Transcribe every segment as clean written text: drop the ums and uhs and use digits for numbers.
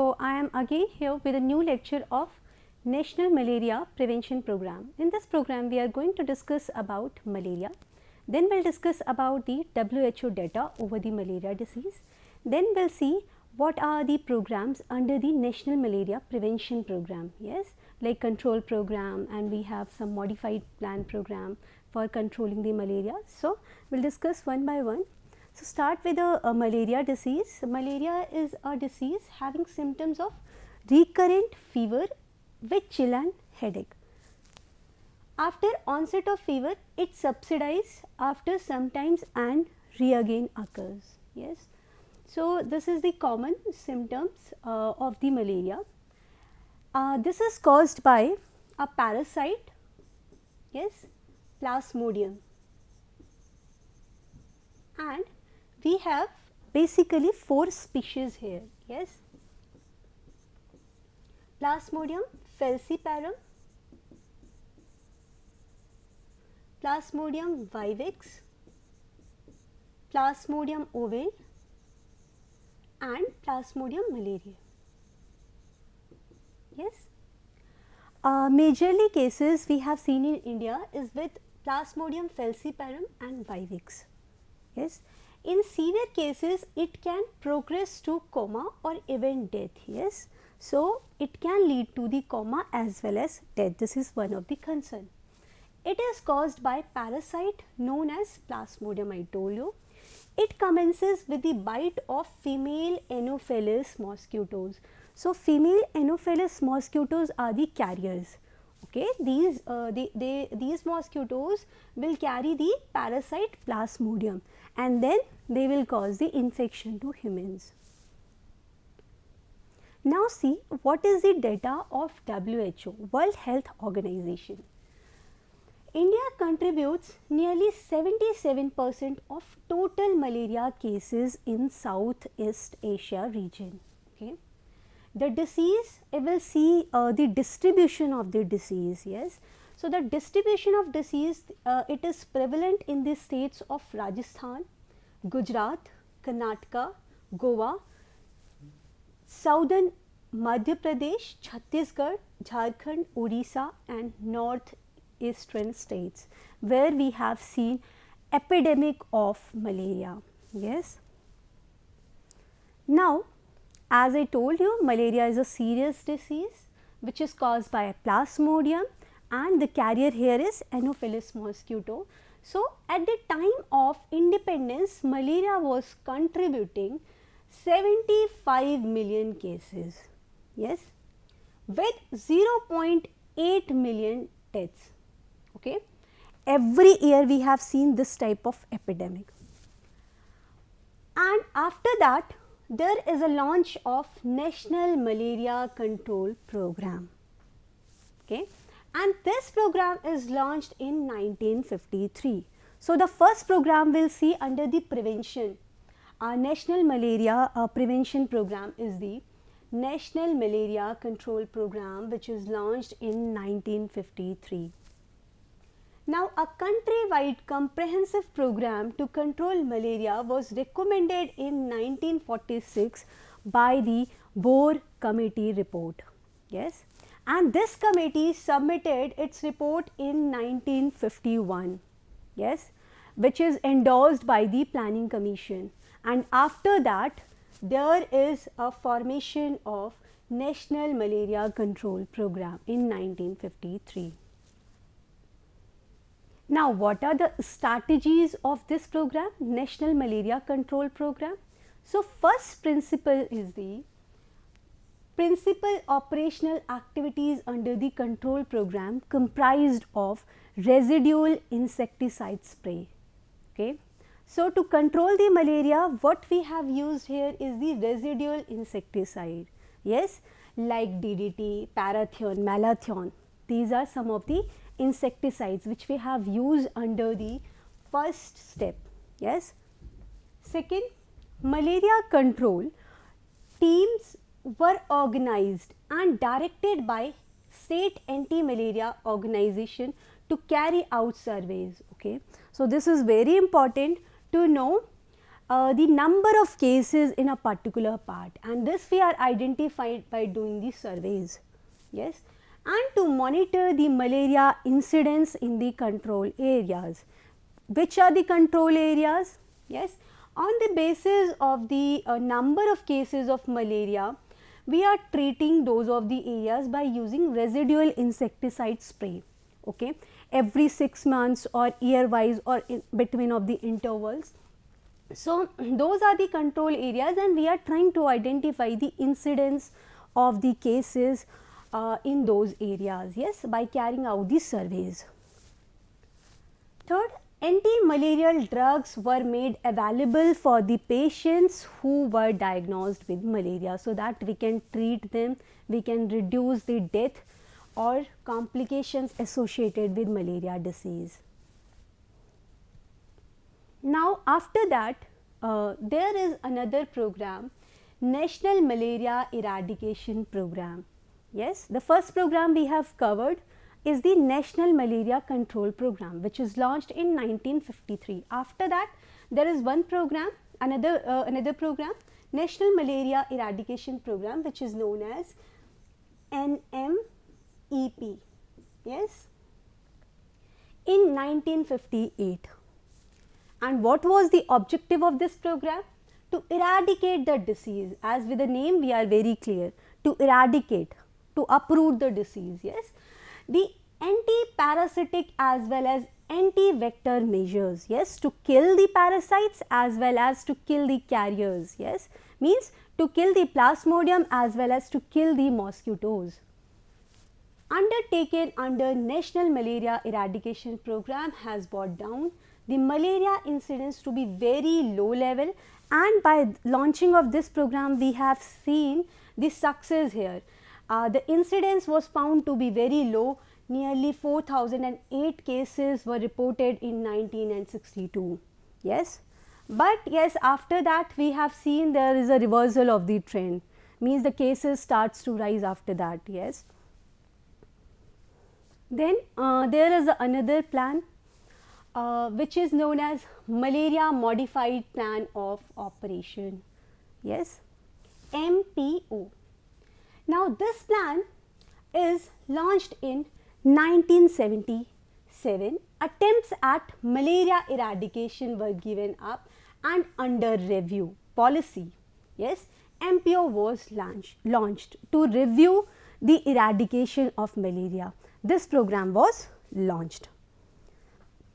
So, I am again here with a new lecture of National Malaria Prevention Program. In this program, we are going to discuss about malaria. Then we will discuss about the WHO data over the malaria disease. Then we will see what are the programs under the National Malaria Prevention Program. Yes, like control program, and we have some modified plan program for controlling the malaria. So, we will discuss one by one. So, start with a malaria disease. Malaria is a disease having symptoms of recurrent fever with chill and headache. After onset of fever, it subsides after sometimes and re-again occurs. Yes. So, this is the common symptoms of the malaria. This is caused by a parasite, yes, Plasmodium, and we have basically 4 species here, yes, Plasmodium falciparum, Plasmodium vivax, Plasmodium ovale and Plasmodium malariae. Yes. Majorly cases we have seen in India is with Plasmodium falciparum and vivax. Yes. In severe cases, it can progress to coma or even death. Yes. So, it can lead to the coma as well as death. This is one of the concern. It is caused by parasite known as Plasmodium, I told you. It commences with the bite of female Anopheles mosquitoes. So, female Anopheles mosquitoes are the carriers. Okay, these mosquitoes will carry the parasite Plasmodium and then they will cause the infection to humans. Now, see what is the data of WHO, World Health Organization. India contributes nearly 77% of total malaria cases in Southeast Asia region. Okay. The disease, I will see the distribution of the disease, yes. So, the distribution of disease, it is prevalent in the states of Rajasthan, Gujarat, Karnataka, Goa, Southern Madhya Pradesh, Chhattisgarh, Jharkhand, Odisha and northeastern states where we have seen epidemic of malaria, yes. Now, as I told you, malaria is a serious disease which is caused by a Plasmodium and the carrier here is Anopheles mosquito. So, at the time of independence, malaria was contributing 75 million cases, yes, with 0.8 million deaths. Okay. Every year we have seen this type of epidemic. And after that, there is a launch of National Malaria Control Program. Okay. And this program is launched in 1953. So, the first program we will see under the prevention. Our National Malaria Prevention Program is the National Malaria Control Program, which is launched in 1953. Now, a country-wide comprehensive program to control malaria was recommended in 1946 by the Boer Committee report. Yes, and this committee submitted its report in 1951. Yes, which is endorsed by the Planning Commission. And after that, there is a formation of National Malaria Control Program in 1953. Now, what are the strategies of this program, National Malaria Control Program? So, first principle is the principal operational activities under the control program comprised of residual insecticide spray. Okay. So, to control the malaria, what we have used here is the residual insecticide, yes, like DDT, Parathion, Malathion. These are some of the insecticides which we have used under the first step, yes. Second, malaria control teams were organized and directed by state anti-malaria organization to carry out surveys. Okay. So, this is very important to know the number of cases in a particular part, and this we are identified by doing the surveys. Yes, and to monitor the malaria incidence in the control areas. Which are the control areas? Yes, on the basis of the number of cases of malaria, we are treating those of the areas by using residual insecticide spray, okay, every 6 months or year wise or in between of the intervals. So, those are the control areas, and we are trying to identify the incidence of the cases in those areas, yes, by carrying out the surveys. Third, anti-malarial drugs were made available for the patients who were diagnosed with malaria, so that we can treat them, we can reduce the death or complications associated with malaria disease. Now, after that, there is another program, National Malaria Eradication Program. Yes, the first program we have covered is the National Malaria Control Program, which is launched in 1953. After that, there is one program, another program, National Malaria Eradication Program, which is known as NMCP. Yes, in 1958. And what was the objective of this program? To eradicate the disease. As with the name we are very clear, to eradicate, to uproot the disease. Yes, the anti-parasitic as well as anti-vector measures, yes, to kill the parasites as well as to kill the carriers, yes, means to kill the plasmodium as well as to kill the mosquitoes. Undertaken under National Malaria Eradication Program has brought down the malaria incidence to be very low level, and by launching of this program we have seen the success here. The incidence was found to be very low, nearly 4008 cases were reported in 1962. Yes, but yes, after that we have seen there is a reversal of the trend, means the cases starts to rise after that. Yes, then there is another plan which is known as Malaria Modified Plan of Operation, yes, MPO. Now, this plan is launched in 1977. Attempts at malaria eradication were given up and under review. Policy, yes, MPO was launched to review the eradication of malaria. This program was launched.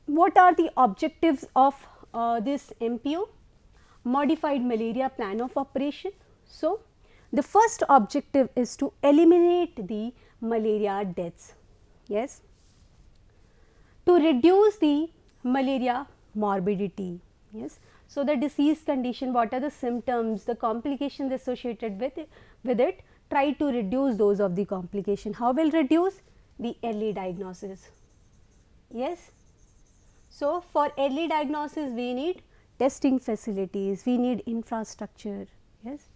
What are the objectives of this MPO? Modified Malaria Plan of Operation. So, the first objective is to eliminate the malaria deaths, yes, to reduce the malaria morbidity, yes. So, the disease condition, what are the symptoms, the complications associated with it, try to reduce those of the complication. How will reduce? The early diagnosis, yes. So, for early diagnosis we need testing facilities, we need infrastructure, yes.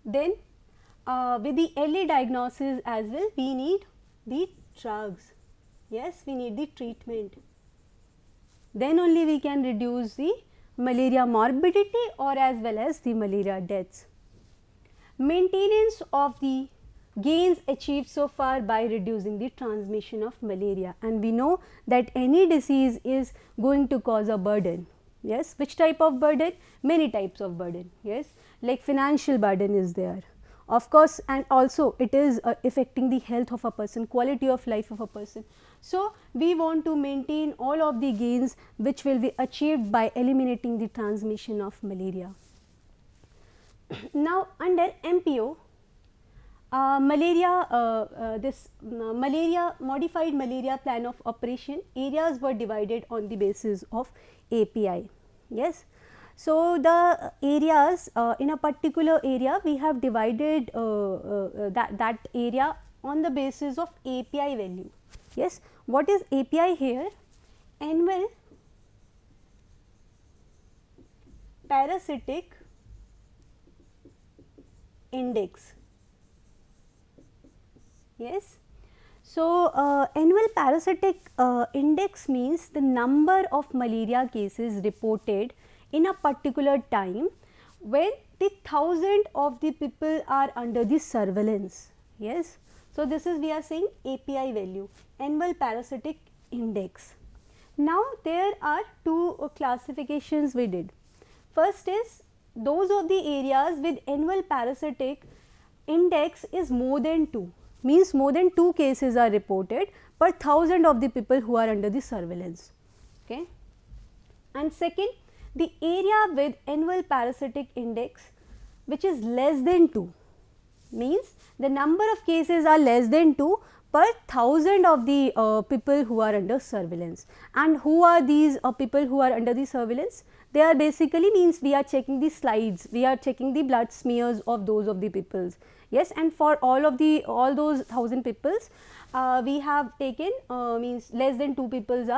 Then with the early diagnosis as well we need the drugs, yes, we need the treatment. Then only we can reduce the malaria morbidity or as well as the malaria deaths. Maintenance of the gains achieved so far by reducing the transmission of malaria, and we know that any disease is going to cause a burden, yes. Which type of burden? Many types of burden, yes, like financial burden is there, of course, and also it is affecting the health of a person, quality of life of a person. So, we want to maintain all of the gains which will be achieved by eliminating the transmission of malaria. Now, under MPO, modified malaria plan of operation, areas were divided on the basis of API, yes. So, the areas in a particular area we have divided that area on the basis of API value, yes. What is API here? Annual Parasitic Index, yes. So, annual parasitic index means the number of malaria cases reported in a particular time when the 1000 of the people are under the surveillance. Yes. So, this is we are saying API value, annual parasitic index. Now, there are two classifications we did. First is those of the areas with annual parasitic index is more than 2, means more than 2 cases are reported per 1000 of the people who are under the surveillance. Okay. And second, the area with annual parasitic index which is less than 2, means the number of cases are less than 2 per 1000 of the people who are under surveillance. And who are these people who are under the surveillance? They are basically, means we are checking the slides, we are checking the blood smears of those of the peoples. Yes, and for all those 1000 peoples, we have taken means less than 2 peoples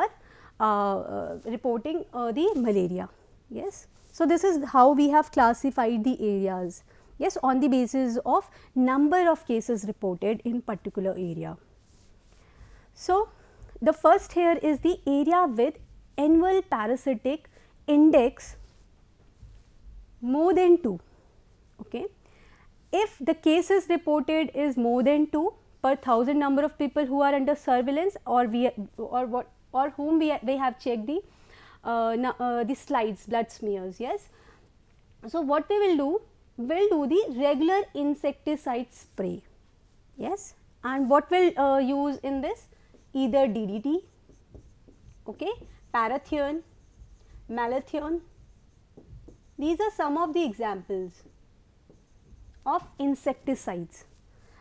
are reporting the malaria. Yes. So, this is how we have classified the areas. Yes, on the basis of number of cases reported in particular area. So, the first here is the area with annual parasitic index more than 2. Okay. If the cases reported is more than 2 per 1000 number of people who are under surveillance, or whom we have checked the slides, blood smears. Yes. So, what we will do? Will do the regular insecticide spray. Yes. And what will use in this? Either DDT, okay, Parathion, Malathion. These are some of the examples of insecticides,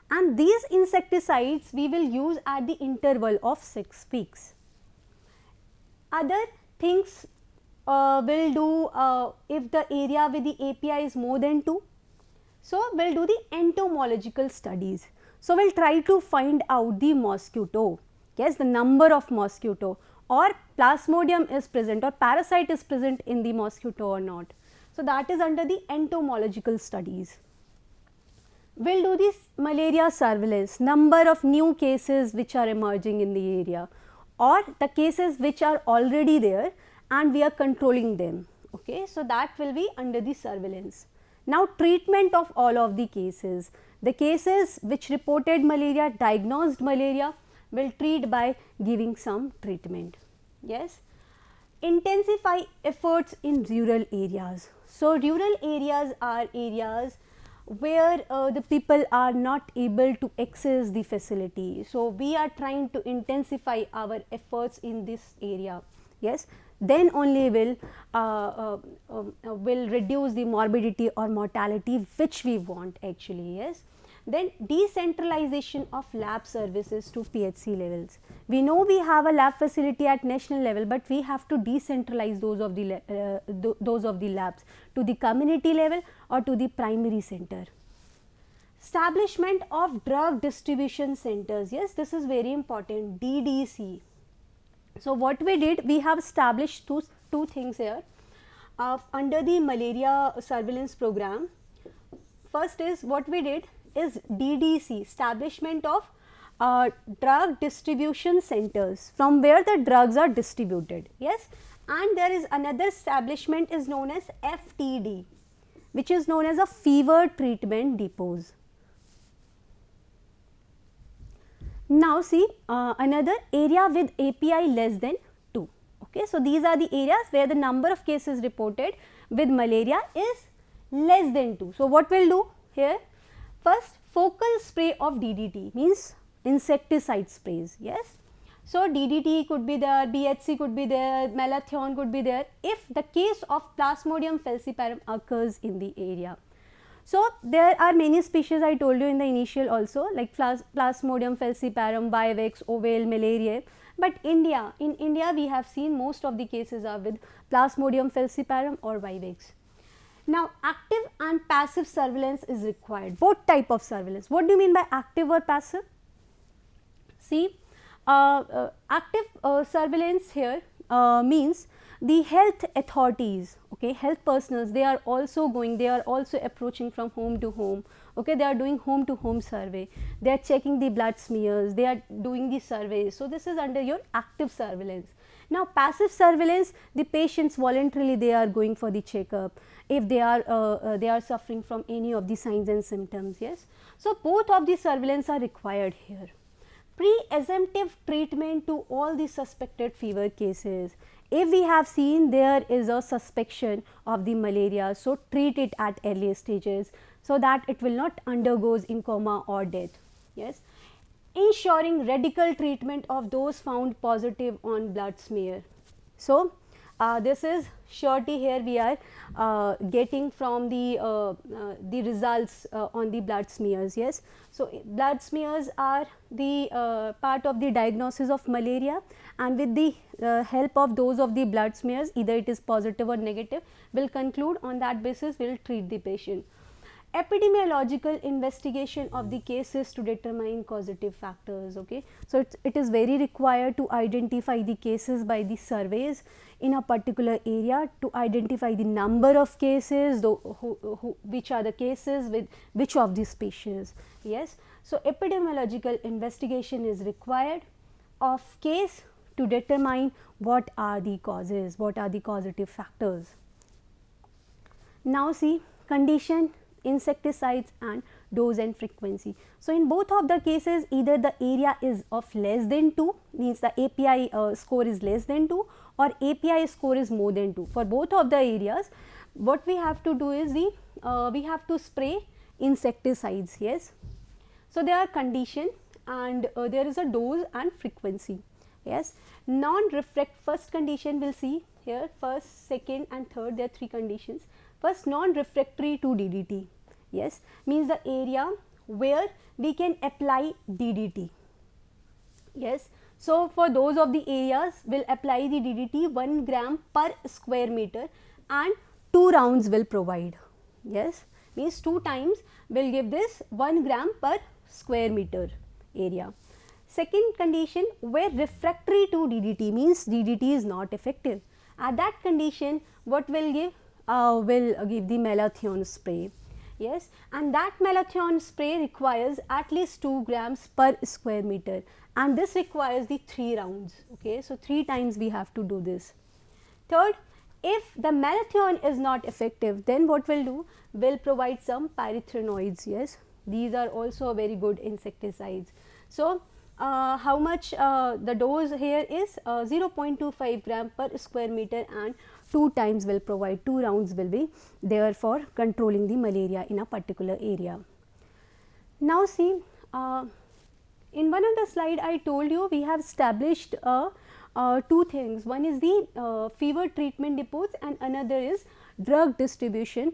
and these insecticides we will use at the interval of 6 weeks. Other things will do if the area with the API is more than 2. So, we will do the entomological studies. So, we will try to find out the mosquito, yes, the number of mosquito, or plasmodium is present or parasite is present in the mosquito or not. So, that is under the entomological studies. We will do this malaria surveillance, number of new cases which are emerging in the area, or the cases which are already there and we are controlling them. Okay. So, that will be under the surveillance. Now, treatment of all of the cases. The cases which reported malaria, diagnosed malaria, will treat by giving some treatment. Yes. Intensify efforts in rural areas. So, rural areas are areas where the people are not able to access the facility. So, we are trying to intensify our efforts in this area. Yes. Then only will reduce the morbidity or mortality which we want actually. Yes. Then decentralization of lab services to PHC levels. We know we have a lab facility at national level, but we have to decentralize those of the labs to the community level or to the primary center. Establishment of drug distribution centers. Yes, this is very important, DDC. So, what we did, we have established two things here under the malaria surveillance program. First is what we did is DDC, establishment of drug distribution centers from where the drugs are distributed. Yes, and there is another establishment is known as FTD, which is known as a fever treatment depots. Now, see another area with API less than 2. Okay. So, these are the areas where the number of cases reported with malaria is less than 2. So, what we will do here? First, focal spray of DDT, means insecticide sprays. Yes. So, DDT could be there, BHC could be there, Malathion could be there if the case of Plasmodium falciparum occurs in the area. So, there are many species I told you in the initial also, like Plasmodium falciparum, Vivax, Ovale, Malaria, but in India we have seen most of the cases are with Plasmodium falciparum or Vivax. Now, active and passive surveillance is required, both type of surveillance. What do you mean by active or passive? See, active surveillance here means the health authorities, okay, health personals, they are also approaching from home to home, okay, they are doing home to home survey, they are checking the blood smears, they are doing the surveys. So, this is under your active surveillance. Now passive surveillance, the patients voluntarily they are going for the checkup if they are suffering from any of the signs and symptoms. Yes, so both of the surveillance are required here. Pre-assumptive treatment to all the suspected fever cases. If we have seen there is a suspicion of the malaria, so treat it at early stages so that it will not undergoes in coma or death. Yes, ensuring radical treatment of those found positive on blood smear. So this is surety here we are getting from the results on the blood smears. Yes, so blood smears are the part of the diagnosis of malaria, and with the help of those of the blood smears, either it is positive or negative, will conclude on that basis will treat the patient. Epidemiological investigation of the cases to determine causative factors. Okay, so it is very required to identify the cases by the surveys in a particular area, to identify the number of cases, which are the cases with which of the species. Yes, so epidemiological investigation is required of case to determine what are the causes, what are the causative factors. Now see condition, insecticides and dose and frequency. So in both of the cases, either the area is of less than 2, means the API score is less than 2, or API score is more than 2. For both of the areas, what we have to do is we have to spray insecticides. Yes, so there are condition and there is a dose and frequency. Yes, non-refractory, first condition we'll see here, first, second and third, there are 3 conditions. First, non-refractory to DDT. Yes, means the area where we can apply DDT. Yes, so for those of the areas will apply the DDT 1 gram per square meter and 2 rounds will provide. Yes, means 2 times will give this 1 gram per square meter area. Second condition, where refractory to DDT, means DDT is not effective. At that condition, what will give? Will give the malathion spray. Yes, and that malathion spray requires at least 2 grams per square meter, and this requires the 3 rounds. Okay, so 3 times we have to do this. Third, if the malathion is not effective, then what we'll do? We'll provide some pyrethroids. Yes, these are also very good insecticides. So how much the dose here is 0.25 gram per square meter, and 2 times will provide, 2 rounds will be there for controlling the malaria in a particular area. Now see, in one of the slide I told you we have established 2 things. One is the fever treatment depots and another is drug distribution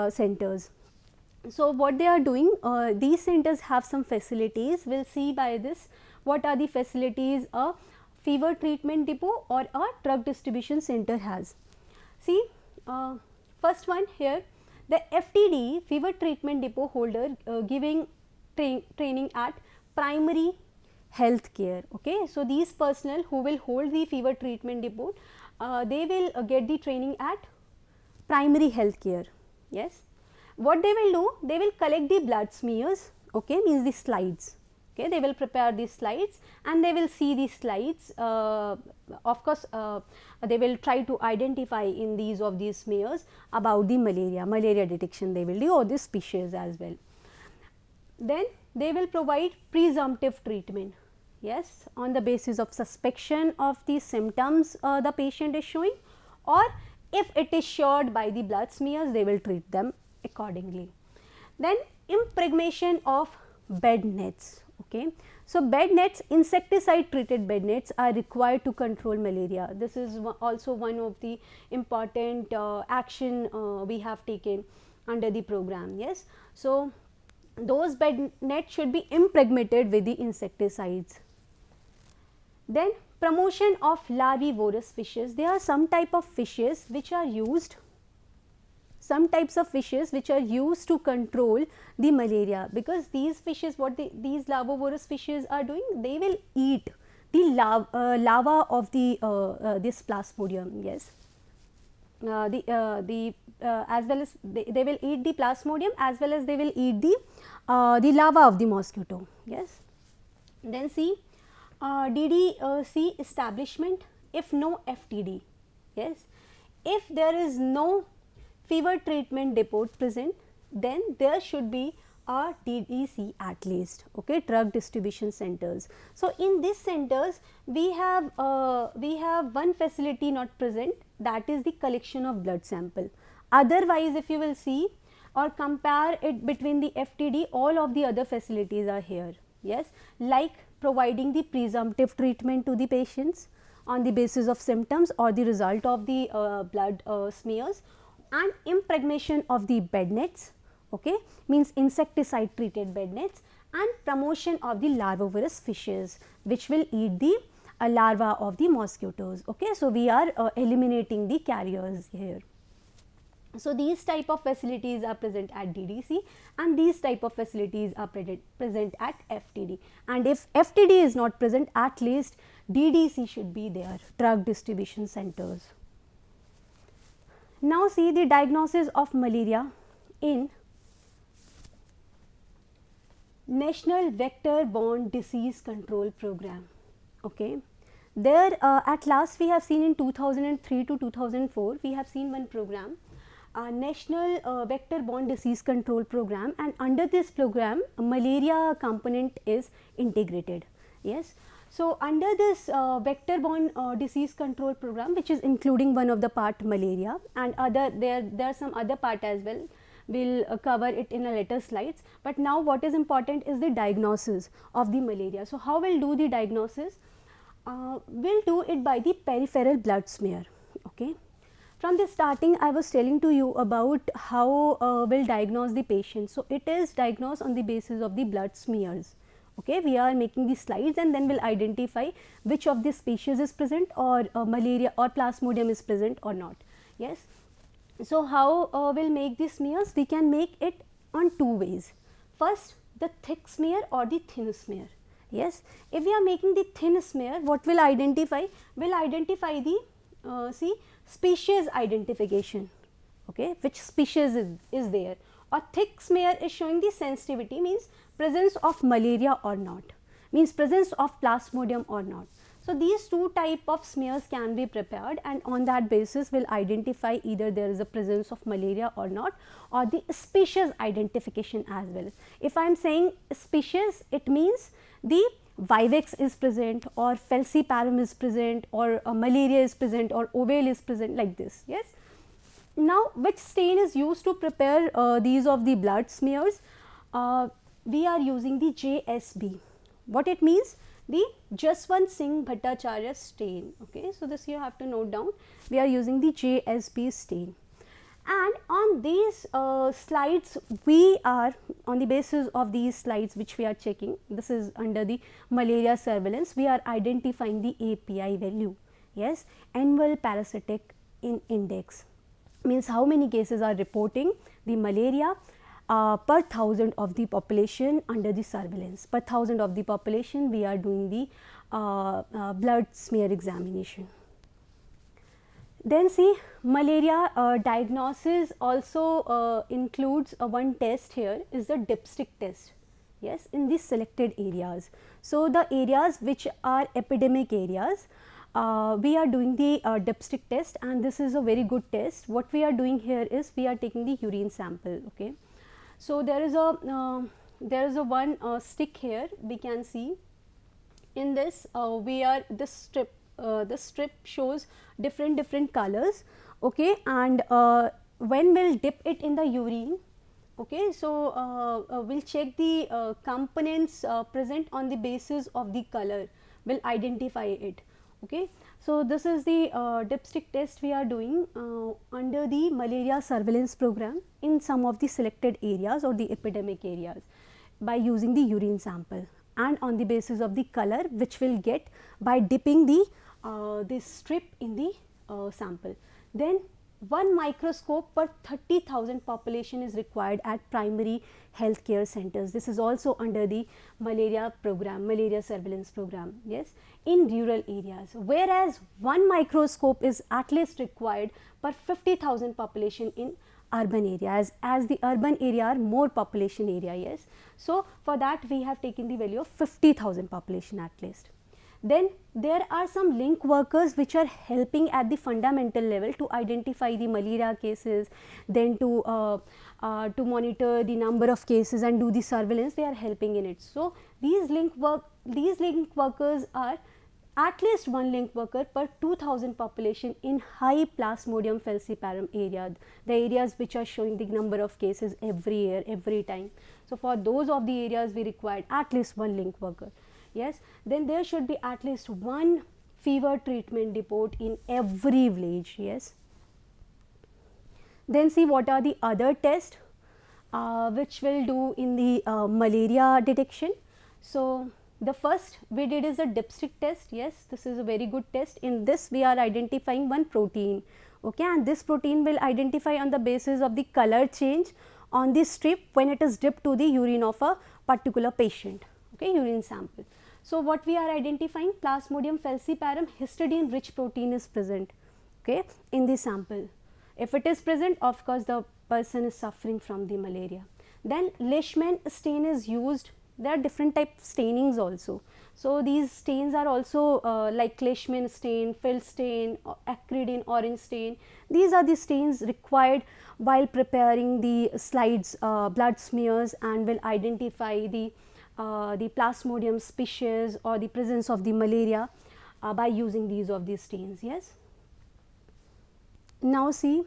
centers. So what they are doing, these centers have some facilities. We'll see by this what are the facilities a fever treatment depot or a drug distribution center has. See, first one here, the FTD, fever treatment depot holder, giving training at primary health care. Okay, so these personnel who will hold the fever treatment depot, they will get the training at primary health care. Yes, what they will do, they will collect the blood smears. Okay, means the slides. Okay, they will prepare these slides and they will see these slides. Of course, they will try to identify in these of these smears about the malaria detection they will do, or this species as well. Then they will provide presumptive treatment. Yes, on the basis of suspicion of the symptoms the patient is showing, or if it is showed by the blood smears, they will treat them accordingly. Then impregnation of bed nets. Okay, so bed nets, insecticide treated bed nets are required to control malaria. This is also one of the important action we have taken under the program. Yes, so those bed nets should be impregnated with the insecticides. Then promotion of larvivorous fishes. There are some type of fishes which are used, some types of fishes which are used to control the malaria, because these fishes, what these larvivorous fishes are doing, they will eat the larva of the this plasmodium. Yes, as well as they will eat the plasmodium, as well as they will eat the larva of the mosquito. Yes, then see DDC establishment if no FTD. Yes, if there is no fever treatment depot present, then there should be a DDC at least, okay, drug distribution centers. So in these centers we have one facility not present, that is the collection of blood sample. Otherwise, if you will see or compare it between the FTD, all of the other facilities are here. Yes, like providing the presumptive treatment to the patients on the basis of symptoms or the result of the blood smears, and impregnation of the bed nets, okay, means insecticide treated bed nets, and promotion of the larvivorous fishes which will eat the larva of the mosquitoes. Okay, so we are eliminating the carriers here. So these type of facilities are present at DDC, and these type of facilities are present at FTD, and if FTD is not present, at least DDC should be there, drug distribution centers. Now see the diagnosis of malaria in National Vector-Borne Disease Control Program. Okay, there at last we have seen in 2003 to 2004 we have seen one program, National Vector-Borne Disease Control Program, and under this program a malaria component is integrated. Yes, so under this vector-borne disease control program, which is including one of the part malaria and other there are some other part as well, we will cover it in a later slides, but now what is important is the diagnosis of the malaria. So how we will do the diagnosis? We will do it by the peripheral blood smear. Okay. From the starting I was telling to you about how we will diagnose the patient. So it is diagnosed on the basis of the blood smears. Okay, we are making the slides and then we will identify which of the species is present, or malaria or plasmodium is present or not. Yes. So how we will make the smears? We can make it on two ways. First, the thick smear or the thin smear. Yes, if we are making the thin smear, what will identify? Will identify the species identification. Okay, which species is there. Or thick smear is showing the sensitivity, means presence of malaria or not, means presence of plasmodium or not. So these two type of smears can be prepared, and on that basis will identify either there is a presence of malaria or not, or the species identification as well. If I am saying species, it means the vivax is present, or falciparum is present, or malaria is present, or ovale is present, like this. Yes. Now which stain is used to prepare these of the blood smears? We are using the JSB. What it means? The Jaswant Singh Bhattacharya stain. Okay, so this you have to note down. We are using the JSB stain, and on these slides we are, on the basis of these slides which we are checking, this is under the malaria surveillance, we are identifying the API value. Yes, annual parasitic index means how many cases are reporting the malaria per thousand of the population under the surveillance. Per thousand of the population we are doing the blood smear examination. Then see, malaria diagnosis also includes one test here, is the dipstick test. Yes, in these selected areas. So the areas which are epidemic areas, we are doing the dipstick test, and this is a very good test. What we are doing here is we are taking the urine sample. Okay, so there is a one stick here, we can see. In this this strip shows different colors. Okay, and when we'll dip it in the urine, okay, so we'll check the components present on the basis of the color, will identify it. Okay, so this is the dipstick test we are doing under the malaria surveillance program in some of the selected areas or the epidemic areas by using the urine sample, and on the basis of the color which we'll get by dipping the this strip in the sample. Then 1 microscope per 30,000 population is required at primary health care centers. This is also under the malaria program, malaria surveillance program, yes, in rural areas, whereas 1 microscope is at least required per 50,000 population in urban areas, as the urban area are more population area. Yes, so for that we have taken the value of 50,000 population at least. Then there are some link workers which are helping at the fundamental level to identify the malaria cases, then to monitor the number of cases and do the surveillance. They are helping in it. So these link workers are at least one link worker per 2000 population in high Plasmodium falciparum area, the areas which are showing the number of cases every year, every time. So for those of the areas we required at least one link worker. Yes, then there should be at least one fever treatment depot in every village. Yes. Then see what are the other tests which will do in the malaria detection. So the first we did is a dipstick test. Yes, this is a very good test. In this we are identifying one protein, okay, and this protein will identify on the basis of the color change on the strip when it is dipped to the urine of a particular patient, okay, urine sample. So what we are identifying, Plasmodium falciparum histidine rich protein is present, okay, in the sample. If it is present, of course the person is suffering from the malaria. Then Leishman stain is used. There are different type stainings also. So these stains are also like Leishman stain, Field stain, acridine orange stain. These are the stains required while preparing the slides, blood smears, and will identify the Plasmodium species or the presence of the malaria by using these stains. Yes. Now see,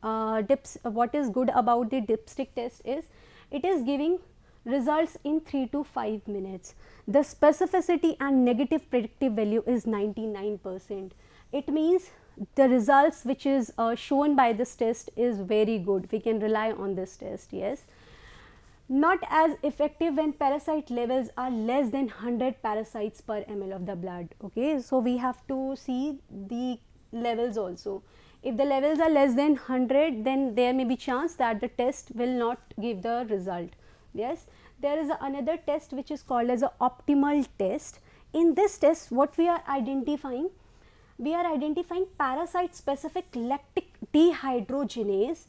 what is good about the dipstick test is it is giving results in 3 to 5 minutes. The specificity and negative predictive value is 99%. It means the results which is shown by this test is very good. We can rely on this test. Yes. Not as effective when parasite levels are less than 100 parasites per ml of the blood. Okay, so we have to see the levels also. If the levels are less than 100, then there may be chance that the test will not give the result. Yes, there is another test which is called as a optimal test. In this test, what we are identifying? We are identifying parasite specific lactic dehydrogenase,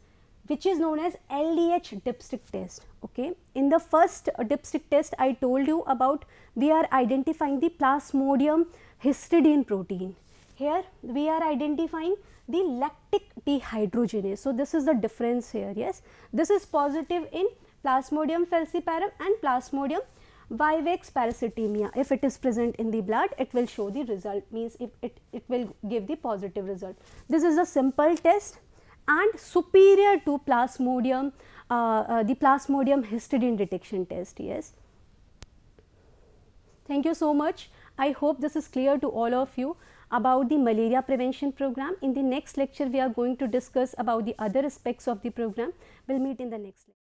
which is known as LDH dipstick test. Okay, in the first dipstick test I told you about, we are identifying the Plasmodium histidine protein. Here we are identifying the lactic dehydrogenase. So this is the difference here. Yes, this is positive in Plasmodium falciparum and Plasmodium vivax parasitemia. If it is present in the blood, it will show the result, means if it will give the positive result. This is a simple test and superior to Plasmodium, the Plasmodium histidine detection test. Yes. Thank you so much. I hope this is clear to all of you about the malaria prevention program. In the next lecture, we are going to discuss about the other aspects of the program. We'll meet in the next lecture.